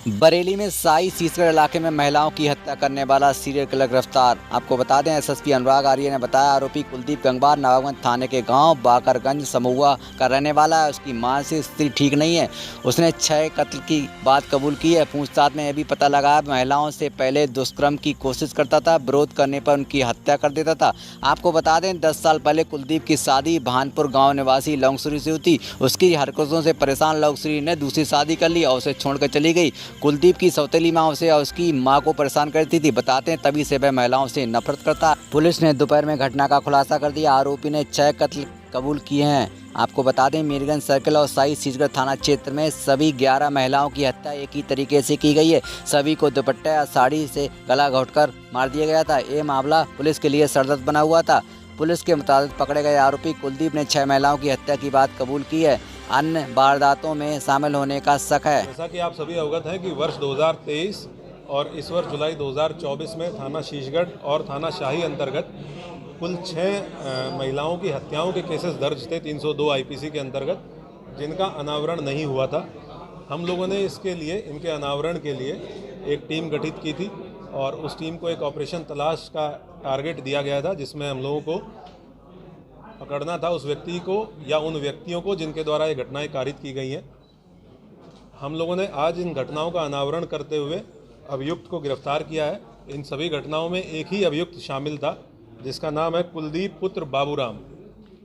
बरेली में साई सीसगढ़ इलाके में महिलाओं की हत्या करने वाला सीरियल किलर गिरफ्तार। आपको बता दें, एसएसपी अनुराग आर्य ने बताया, आरोपी कुलदीप गंगवार नवाबगंज थाने के गांव बाकरगंज समूहा का रहने वाला है। उसकी मानसिक स्थिति ठीक नहीं है। उसने 6 कत्ल की बात कबूल की है। पूछताछ में यह भी पता लगा, महिलाओं से पहले दुष्कर्म की कोशिश करता था, विरोध करने पर उनकी हत्या कर देता था। आपको बता दें, 10 साल पहले कुलदीप की शादी भानपुर गाँव निवासी लौंगसुरी से हुई थी। उसकी हरकतों से परेशान लौंगसुरी ने दूसरी शादी कर ली और उसे छोड़कर चली गई। कुलदीप की सौतेली माँ उसे और उसकी मां को परेशान करती थी। बताते हैं, तभी से वह महिलाओं से नफरत करता। पुलिस ने दोपहर में घटना का खुलासा कर दिया। आरोपी ने 6 कत्ल कबूल किए हैं। आपको बता दें, मीरगंज सर्किल और साई सीसगढ़ थाना क्षेत्र में सभी 11 महिलाओं की हत्या एक ही तरीके से की गई है। सभी को दुपट्टे या साड़ी से गला घोंटकर मार दिया गया था। ये मामला पुलिस के लिए सरदर्द बना हुआ था। पुलिस के मुताबिक पकड़े गए आरोपी कुलदीप ने 6 महिलाओं की हत्या की बात कबूल की है। अन्य वारदातों में शामिल होने का शक है। जैसा कि आप सभी अवगत हैं कि वर्ष 2023 और इस वर्ष जुलाई 2024 में थाना शीशगढ़ और थाना शाही अंतर्गत कुल 6 महिलाओं की हत्याओं के केसेस दर्ज थे 302 आईपीसी के अंतर्गत, जिनका अनावरण नहीं हुआ था। हम लोगों ने इसके लिए, इनके अनावरण के लिए एक टीम गठित की थी और उस टीम को एक ऑपरेशन तलाश का टारगेट दिया गया था, जिसमें हम लोगों को पकड़ना था उस व्यक्ति को या उन व्यक्तियों को जिनके द्वारा ये घटनाएं कारित की गई हैं। हम लोगों ने आज इन घटनाओं का अनावरण करते हुए अभियुक्त को गिरफ्तार किया है। इन सभी घटनाओं में एक ही अभियुक्त शामिल था, जिसका नाम है कुलदीप पुत्र बाबूराम।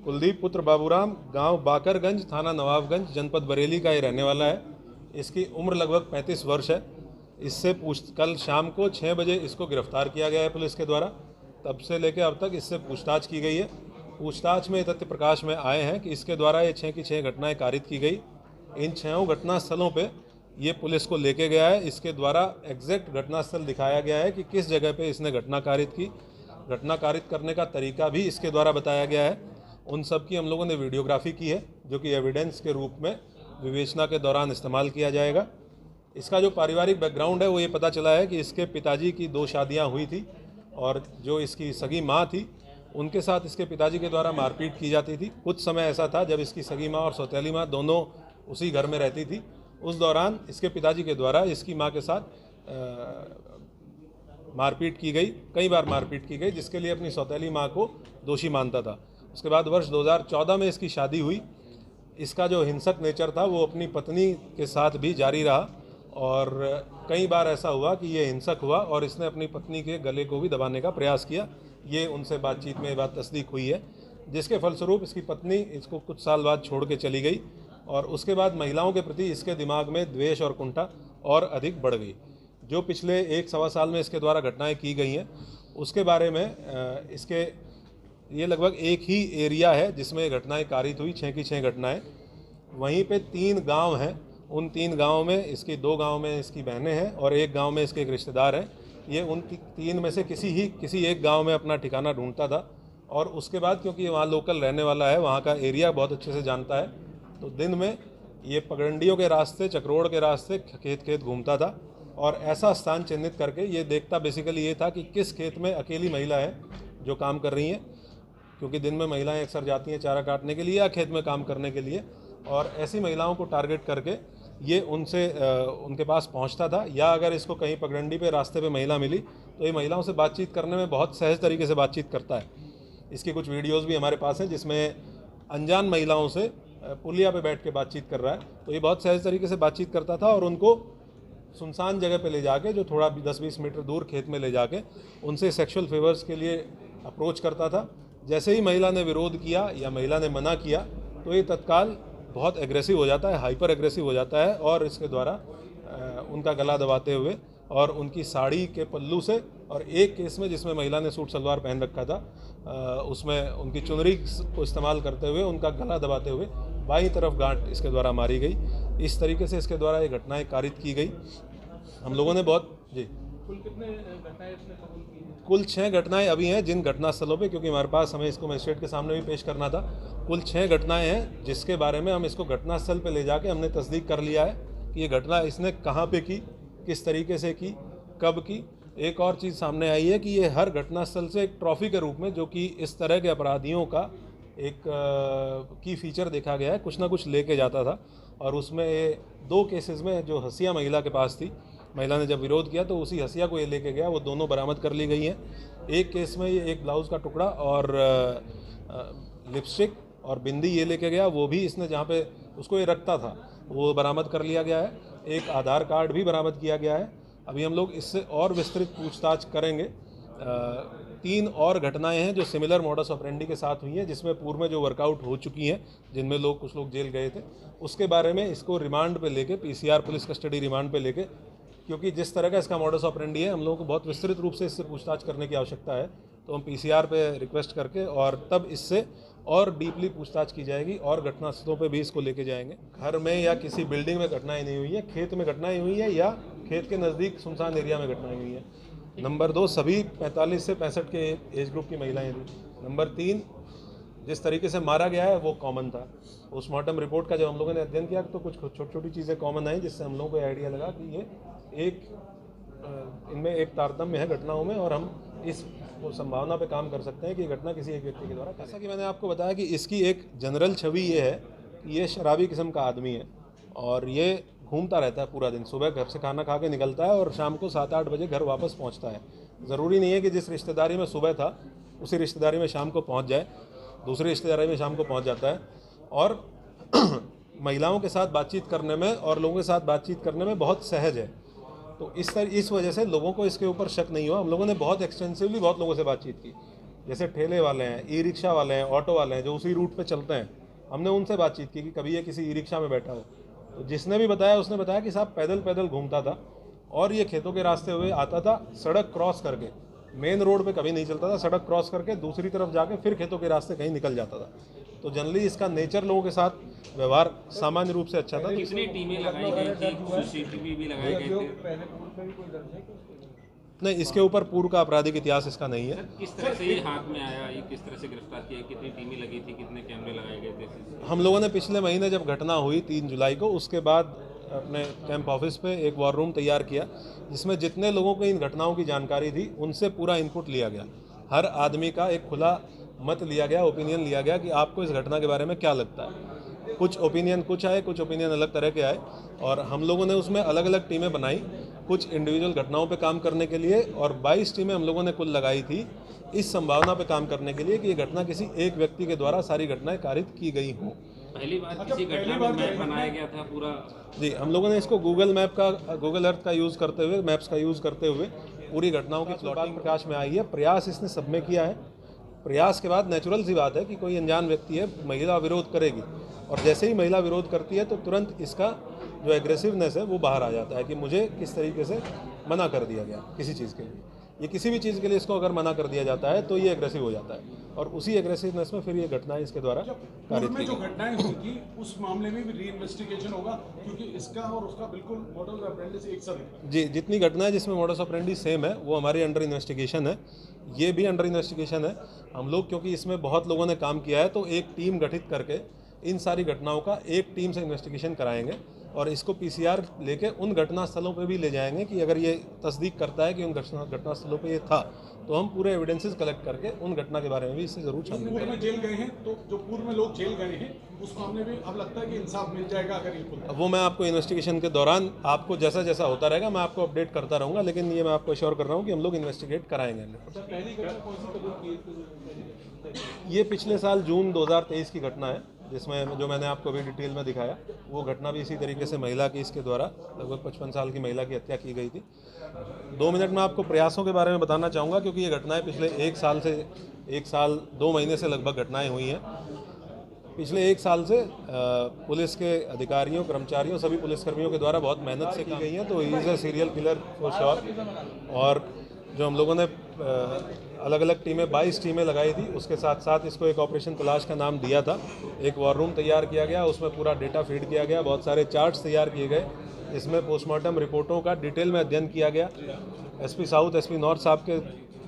कुलदीप पुत्र बाबूराम गांव बाकरगंज, थाना नवाबगंज, जनपद बरेली का ये रहने वाला है। इसकी उम्र लगभग 35 वर्ष है। इससे कल शाम को 6 बजे इसको गिरफ्तार किया गया है पुलिस के द्वारा। तब से लेकर अब तक इससे पूछताछ की गई है। पूछताछ में तथ्य प्रकाश में आए हैं कि इसके द्वारा ये 6 की 6 घटनाएं कारित की गई। इन 6 घटनास्थलों पे ये पुलिस को लेके गया है। इसके द्वारा एग्जैक्ट घटनास्थल दिखाया गया है कि किस जगह पे इसने घटना कारित की। घटना कारित करने का तरीका भी इसके द्वारा बताया गया है। उन सब की हम लोगों ने वीडियोग्राफी की है, जो कि एविडेंस के रूप में विवेचना के दौरान इस्तेमाल किया जाएगा। इसका जो पारिवारिक बैकग्राउंड है वो ये पता चला है कि इसके पिताजी की 2 शादियाँ हुई थी और जो इसकी सगी माँ थी उनके साथ इसके पिताजी के द्वारा मारपीट की जाती थी। कुछ समय ऐसा था जब इसकी सगी माँ और सौतेली माँ दोनों उसी घर में रहती थी। उस दौरान इसके पिताजी के द्वारा इसकी माँ के साथ मारपीट की गई, कई बार मारपीट की गई, जिसके लिए अपनी सौतेली माँ को दोषी मानता था। उसके बाद वर्ष 2014 में इसकी शादी हुई। इसका जो हिंसक नेचर था वो अपनी पत्नी के साथ भी जारी रहा और कई बार ऐसा हुआ कि ये हिंसक हुआ और इसने अपनी पत्नी के गले को भी दबाने का प्रयास किया। ये उनसे बातचीत में ये बात तस्दीक हुई है, जिसके फलस्वरूप इसकी पत्नी इसको कुछ साल बाद छोड़ के चली गई और उसके बाद महिलाओं के प्रति इसके दिमाग में द्वेष और कुंठा और अधिक बढ़ गई। जो पिछले 1-1.25 साल में इसके द्वारा घटनाएं की गई हैं, उसके बारे में इसके ये लगभग एक ही एरिया है जिसमें घटनाएं कारित हुई, 6 की 6 घटनाएँ। वहीं पे 3 गाँव हैं। उन 3 गाँव में इसकी 2 गाँव में इसकी बहनें हैं और एक गाँव में इसके एक रिश्तेदार हैं। ये उन 3 में से किसी एक गांव में अपना ठिकाना ढूंढता था और उसके बाद क्योंकि वहाँ लोकल रहने वाला है, वहाँ का एरिया बहुत अच्छे से जानता है, तो दिन में ये पगडंडियों के रास्ते, चक्रोड़ के रास्ते खेत घूमता था और ऐसा स्थान चिन्हित करके ये देखता बेसिकली ये था कि किस खेत में अकेली महिला है जो काम कर रही हैं, क्योंकि दिन में महिलाएँ अक्सर जाती हैं चारा काटने के लिए या खेत में काम करने के लिए, और ऐसी महिलाओं को टारगेट करके ये उनके पास पहुंचता था। या अगर इसको कहीं पगडंडी पे रास्ते पे महिला मिली तो ये महिलाओं से बातचीत करने में बहुत सहज तरीके से बातचीत करता है। इसकी कुछ वीडियोस भी हमारे पास हैं जिसमें अनजान महिलाओं से पुलिया पे बैठ के बातचीत कर रहा है। तो ये बहुत सहज तरीके से बातचीत करता था और उनको सुनसान जगह पे ले जाके, जो थोड़ा 10-20 मीटर दूर खेत में ले जाके उनसे सेक्शुअल फेवर्स के लिए अप्रोच करता था। जैसे ही महिला ने विरोध किया या महिला ने मना किया तो ये तत्काल बहुत एग्रेसिव हो जाता है, हाइपर एग्रेसिव हो जाता है और इसके द्वारा उनका गला दबाते हुए और उनकी साड़ी के पल्लू से, और एक केस में जिसमें महिला ने सूट सलवार पहन रखा था, उसमें उनकी चुनरी को इस्तेमाल करते हुए उनका गला दबाते हुए बाईं तरफ गांठ इसके द्वारा मारी गई। इस तरीके से इसके द्वारा ये घटनाएं कारित की गई। हम लोगों ने बहुत कुल कितने घटनाएं इसने कबूल की? कुल 6 घटनाएं अभी हैं जिन घटनास्थलों पे, क्योंकि हमारे पास हमें इसको मजिस्ट्रेट के सामने भी पेश करना था। कुल 6 घटनाएं हैं जिसके बारे में हम इसको घटनास्थल पे ले जाके हमने तस्दीक कर लिया है कि ये घटना इसने कहाँ पे की, किस तरीके से की, कब की। एक और चीज़ सामने आई है कि ये हर घटनास्थल से एक ट्रॉफी के रूप में, जो कि इस तरह के अपराधियों का एक की फीचर देखा गया है, कुछ ना कुछ लेके जाता था। और उसमें 2 केसेस में जो हसिया महिला के पास थी, महिला ने जब विरोध किया तो उसी हसिया को ये लेके गया, वो दोनों बरामद कर ली गई हैं। एक केस में ये एक ब्लाउज़ का टुकड़ा और लिपस्टिक और बिंदी ये लेके गया, वो भी इसने जहाँ पे उसको ये रखता था वो बरामद कर लिया गया है। एक आधार कार्ड भी बरामद किया गया है। अभी हम लोग इससे और विस्तृत पूछताछ करेंगे। 3 और घटनाएं हैं जो सिमिलर मॉडस ऑपरेंडी के साथ हुई हैं, जिसमें पूर्व में जो वर्कआउट हो चुकी हैं, जिनमें कुछ लोग जेल गए थे, उसके बारे में इसको रिमांड पे लेके पीसीआर पुलिस कस्टडी रिमांड पे लेके, क्योंकि जिस तरह का इसका मॉडस ऑपरेंडी है हम लोगों को बहुत विस्तृत रूप से इससे पूछताछ करने की आवश्यकता है। तो हम पीसीआर पे रिक्वेस्ट करके और तब इससे और डीपली पूछताछ की जाएगी और घटनास्थलों पे भी इसको लेके जाएंगे। घर में या किसी बिल्डिंग में घटनाएं नहीं हुई है, खेत में घटनाएं हुई है या खेत के नज़दीक सुनसान एरिया में घटनाएं हुई है। नंबर 2, सभी 45 से 65 के एज ग्रुप की महिलाएं थी। नंबर 3, जिस तरीके से मारा गया है वो कॉमन था। पोस्टमार्टम रिपोर्ट का जब हम लोगों ने अध्ययन किया तो कुछ छोटी छोटी चीज़ें कॉमन आई, जिससे हम लोगों को आइडिया लगा कि ये इनमें एक तारतम्य है घटनाओं में, और हम इस संभावना पे काम कर सकते हैं कि घटना किसी एक व्यक्ति के द्वारा। जैसा कि मैंने आपको बताया कि इसकी एक जनरल छवि ये है कि ये शराबी किस्म का आदमी है और ये घूमता रहता है पूरा दिन। सुबह घर से खाना खा के निकलता है और शाम को 7-8 बजे घर वापस पहुंचता है। ज़रूरी नहीं है कि जिस रिश्तेदारी में सुबह था उसी रिश्तेदारी में शाम को पहुंच जाए, दूसरी रिश्तेदारी में शाम को पहुंच जाता है। और महिलाओं के साथ बातचीत करने में और लोगों के साथ बातचीत करने में बहुत सहज है। तो इस वजह से लोगों को इसके ऊपर शक नहीं हुआ। हम लोगों ने बहुत एक्सटेंसिवली बहुत लोगों से बातचीत की, जैसे ठेले वाले हैं, ई रिक्शा वाले हैं, ऑटो वाले हैं जो उसी रूट पे चलते हैं। हमने उनसे बातचीत की कि कभी ये किसी ई रिक्शा में बैठा हो, तो जिसने भी बताया उसने बताया कि साहब पैदल पैदल घूमता था और ये खेतों के रास्ते हुए आता था, सड़क क्रॉस करके, मेन रोड पे कभी नहीं चलता था, सड़क क्रॉस करके दूसरी तरफ जाके फिर खेतों के रास्ते कहीं निकल जाता था। तो जनरली इसका नेचर लोगों के साथ व्यवहार सामान्य रूप से अच्छा था। कितनी टीमें लगाई गई थी, सीसीटीवी भी लगाए गए थे? नहीं, इसके ऊपर पूर्व का आपराधिक इतिहास इसका नहीं है। किस तरह से ये हाथ में आया, ये किस तरह से गिरफ्तार किया, कितनी टीमें लगी थी, कितने कैमरे लगाए गए थे? हम लोगों ने पिछले महीने जब घटना हुई 3 जुलाई को, उसके बाद अपने कैंप ऑफिस पे एक वॉर रूम तैयार किया, जिसमें जितने लोगों को इन घटनाओं की जानकारी थी उनसे पूरा इनपुट लिया गया। हर आदमी का एक खुला मत लिया गया, ओपिनियन लिया गया कि आपको इस घटना के बारे में क्या लगता है। कुछ ओपिनियन कुछ आए, कुछ ओपिनियन अलग तरह के आए, और हम लोगों ने उसमें अलग अलग टीमें बनाई, कुछ इंडिविजुअल घटनाओं पे काम करने के लिए, और 22 टीमें हम लोगों ने कुल लगाई थी इस संभावना पे काम करने के लिए कि ये घटना किसी एक व्यक्ति के द्वारा सारी घटनाएं कारित की गई हों। पहली बार किसी घटना में मैप बनाया गया था पूरा? जी, हम लोगों ने इसको गूगल अर्थ का यूज़ करते हुए, मैप्स का यूज़ करते हुए पूरी घटनाओं की प्लॉटिंग प्रकाश में आई है। प्रयास इसने सब में किया है। प्रयास के बाद नेचुरल सी बात है कि कोई अनजान व्यक्ति है, महिला विरोध करेगी, और जैसे ही महिला विरोध करती है तो तुरंत इसका जो एग्रेसिवनेस है वो बाहर आ जाता है कि मुझे किस तरीके से मना कर दिया गया किसी चीज़ के लिए। ये किसी भी चीज़ के लिए इसको अगर मना कर दिया जाता है तो ये एग्रेसिव हो जाता है, और उसी एग्रेसिवनेस में फिर ये घटनाएं इसके द्वारा कारित की। जो घटनाएं हुई थी उस मामले में भी री-इन्वेस्टिगेशन होगा, क्योंकि इसका और उसका बिल्कुल मॉडल ऑपरेंडी से एक सा है। जी, जितनी घटनाएं जिसमें मॉडस ऑपरेंडी सेम है वो हमारी अंडर इन्वेस्टिगेशन है, ये भी अंडर इन्वेस्टिगेशन है। हम लोग क्योंकि इसमें बहुत लोगों ने काम किया है तो एक टीम गठित करके इन सारी घटनाओं का एक टीम से इन्वेस्टिगेशन कराएंगे, और इसको पीसीआर लेके उन घटना स्थलों पे भी ले जाएंगे कि अगर ये तस्दीक करता है कि उन घटना स्थलों पे ये था, तो हम पूरे एविडेंसेस कलेक्ट करके उन घटना के बारे में भी इससे जरूर छानबीन पूर्व में जेल गए हैं, तो जो पूर्व में लोग जेल गए हैं उस मामले में अब लगता है कि इंसाफ मिल जाएगा अगर ये खुलता है। वो मैं आपको इन्वेस्टिगेशन के दौरान आपको जैसा जैसा होता रहेगा मैं आपको अपडेट करता रहूँगा, लेकिन ये मैं आपको एश्योर कर रहा हूँ कि हम लोग इन्वेस्टिगेट कराएंगे। ये पिछले साल जून 2023 की घटना है, जिसमें जो मैंने आपको अभी डिटेल में दिखाया, वो घटना भी इसी तरीके से महिला की इसके द्वारा लगभग 55 साल की महिला की हत्या की गई थी। 2 मिनट में आपको प्रयासों के बारे में बताना चाहूँगा, क्योंकि ये घटनाएं पिछले 1 साल 2 महीने से लगभग घटनाएं हुई हैं। पिछले 1 साल से पुलिस के अधिकारियों, कर्मचारियों, सभी पुलिसकर्मियों के द्वारा बहुत मेहनत से की गई हैं। तो he is a serial killer for sure. और जो हम लोगों ने अलग अलग टीमें 22 टीमें लगाई थी, उसके साथ साथ इसको एक ऑपरेशन तलाश का नाम दिया था। एक वॉर रूम तैयार किया गया, उसमें पूरा डेटा फीड किया गया, बहुत सारे चार्ट्स तैयार किए गए, इसमें पोस्टमार्टम रिपोर्टों का डिटेल में अध्ययन किया गया। एसपी साउथ, एसपी नॉर्थ साहब के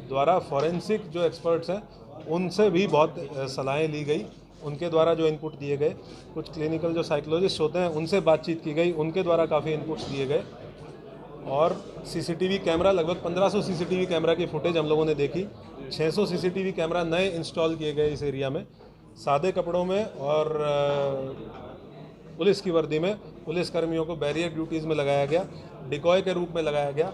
द्वारा फॉरेंसिक जो एक्सपर्ट्स हैं उनसे भी बहुत सलाहें ली गई, उनके द्वारा जो इनपुट दिए गए, कुछ क्लिनिकल जो साइकोलॉजिस्ट होते हैं उनसे बातचीत की गई, उनके द्वारा काफ़ी इनपुट्स दिए गए। और सीसीटीवी कैमरा, लगभग 1500 सीसीटीवी कैमरा की फुटेज हम लोगों ने देखी। 600 सीसीटीवी कैमरा नए इंस्टॉल किए गए इस एरिया में, सादे कपड़ों में और पुलिस की वर्दी में पुलिसकर्मियों को बैरियर ड्यूटीज़ में लगाया गया, डिकॉय के रूप में लगाया गया।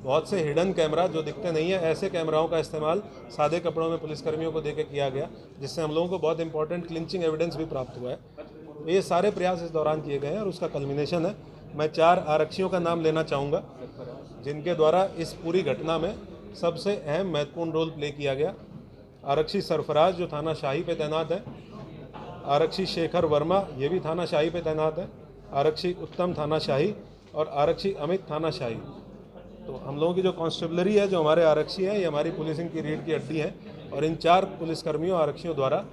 बहुत से हिडन कैमरा जो दिखते नहीं है, ऐसे कैमराओं का इस्तेमाल सादे कपड़ों में पुलिसकर्मियों को देके किया गया, जिससे हम लोगों को बहुत इंपॉर्टेंट क्लिंचिंग एविडेंस भी प्राप्त हुआ है। तो ये सारे प्रयास इस दौरान किए गए हैं और उसका कल्मिनेशन है। मैं 4 आरक्षियों का नाम लेना चाहूँगा जिनके द्वारा इस पूरी घटना में सबसे अहम महत्वपूर्ण रोल प्ले किया गया। आरक्षी सरफराज जो थाना शाही पे तैनात है, आरक्षी शेखर वर्मा ये भी थाना शाही पे तैनात है, आरक्षी उत्तम थाना शाही और आरक्षी अमित थाना शाही। तो हम लोगों की जो कांस्टेबलरी है, जो हमारे आरक्षी हैं, ये हमारी पुलिसिंग की रीढ़ की हड्डी है और इन 4 पुलिसकर्मियों आरक्षियों द्वारा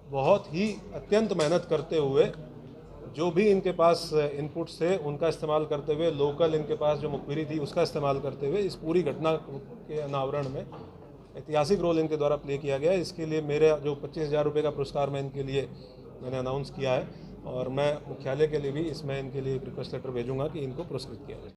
बहुत ही अत्यंत मेहनत करते हुए जो भी इनके पास इनपुट्स थे उनका इस्तेमाल करते हुए, लोकल इनके पास जो मुखबिरी थी उसका इस्तेमाल करते हुए इस पूरी घटना के अनावरण में ऐतिहासिक रोल इनके द्वारा प्ले किया गया है। इसके लिए मेरे जो 25,000 रुपये का पुरस्कार मैं इनके लिए मैंने अनाउंस किया है और मैं मुख्यालय के लिए भी इसमें इनके लिए एक रिक्वेस्ट लेटर भेजूंगा कि इनको पुरस्कृत किया जाए।